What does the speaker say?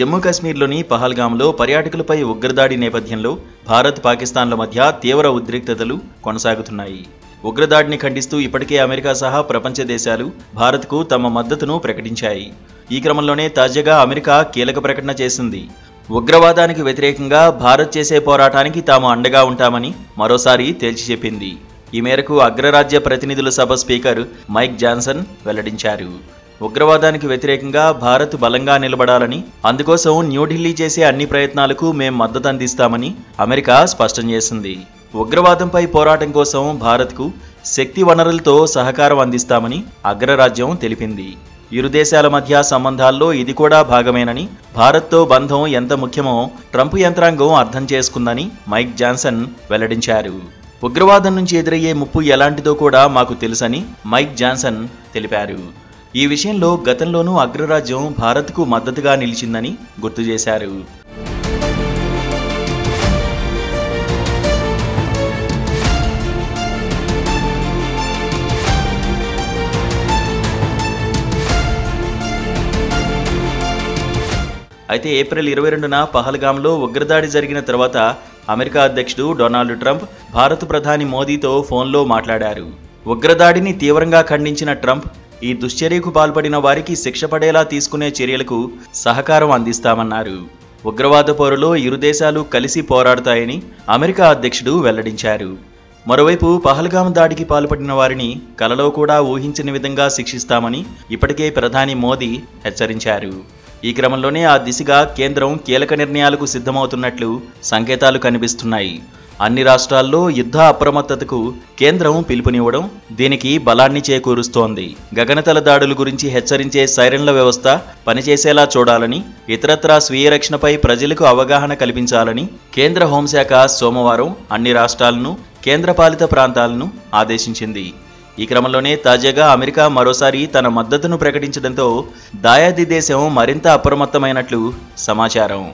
జమ్మూ కాశ్మీర్లోని పహల్గామ్లో పర్యాటకులపై ఉగ్రదాడి నేపథ్యంలో భారత్ పాకిస్తాన్ల మధ్య తీవ్ర ఉద్రిక్తతలు కొనసాగుతున్నాయి. ఉగ్రదాడిని ఖండిస్తూ ఇప్పటికే అమెరికా సహా ప్రపంచ దేశాలు భారత్కు తమ మద్దతును ప్రకటించాయి. ఈ క్రమంలోనే తాజాగా అమెరికా కీలక ప్రకటన చేసింది. ఉగ్రవాదానికి వ్యతిరేకంగా భారత్ చేసే పోరాటానికి తాము అండగా ఉంటామని మరోసారి తేల్చి చెప్పింది. ఈ మేరకు అగ్రరాజ్య ప్రతినిధుల సభ స్పీకర్ మైక్ జాన్సన్ వెల్లడించారు. ఉగ్రవాదానికి వ్యతిరేకంగా భారత్ బలంగా నిలబడాలని, అందుకోసం న్యూఢిల్లీ చేసే అన్ని ప్రయత్నాలకు మేం మద్దతు అందిస్తామని అమెరికా స్పష్టం చేసింది. ఉగ్రవాదంపై పోరాటం కోసం భారత్కు శక్తి వనరులతో సహకారం అందిస్తామని అగ్రరాజ్యం తెలిపింది. ఇరు దేశాల మధ్య సంబంధాల్లో ఇది కూడా భాగమేనని, భారత్తో బంధం ఎంత ముఖ్యమో ట్రంప్ యంత్రాంగం అర్థం చేసుకుందని మైక్ జాన్సన్ వెల్లడించారు. ఉగ్రవాదం నుంచి ఎదురయ్యే ముప్పు ఎలాంటిదో కూడా మాకు తెలుసని మైక్ జాన్సన్ తెలిపారు. ఈ విషయంలో గతంలోనూ అగ్రరాజ్యం భారత్కు మద్దతుగా నిలిచిందని గుర్తు చేశారు. అయితే ఏప్రిల్ 22న పహల్గామ్లో ఉగ్రదాడి జరిగిన తర్వాత అమెరికా అధ్యక్షుడు డొనాల్డ్ ట్రంప్ భారత ప్రధాని మోదీతో ఫోన్లో మాట్లాడారు. ఉగ్రదాడిని తీవ్రంగా ఖండించిన ట్రంప్ ఈ దుశ్చర్యకు పాల్పడిన వారికి శిక్ష పడేలా తీసుకునే చర్యలకు సహకారం అందిస్తామన్నారు. ఉగ్రవాద పోరులో ఇరు దేశాలు కలిసి పోరాడతాయని అమెరికా అధ్యక్షుడు వెల్లడించారు. మరోవైపు పహల్గామ్ దాడికి పాల్పడిన వారిని కలలో కూడా ఊహించని విధంగా శిక్షిస్తామని ఇప్పటికే ప్రధాని మోదీ హెచ్చరించారు. ఈ క్రమంలోనే ఆ దిశగా కేంద్రం కీలక నిర్ణయాలకు సిద్ధమవుతున్నట్లు సంకేతాలు కనిపిస్తున్నాయి. అన్ని రాష్ట్రాల్లో యుద్ధ అప్రమత్తతకు కేంద్రం పిలుపునివ్వడం దీనికి బలాన్ని చేకూరుస్తోంది. గగనతల దాడుల గురించి హెచ్చరించే సైరన్ల వ్యవస్థ పనిచేసేలా చూడాలని, ఇతరత్రా స్వీయ రక్షణపై ప్రజలకు అవగాహన కల్పించాలని కేంద్ర హోంశాఖ సోమవారం అన్ని రాష్ట్రాలను, కేంద్రపాలిత ప్రాంతాలను ఆదేశించింది. ఈ క్రమంలోనే తాజాగా అమెరికా మరోసారి తన మద్దతును ప్రకటించడంతో దాయాది దేశం మరింత అప్రమత్తమైనట్లు సమాచారం.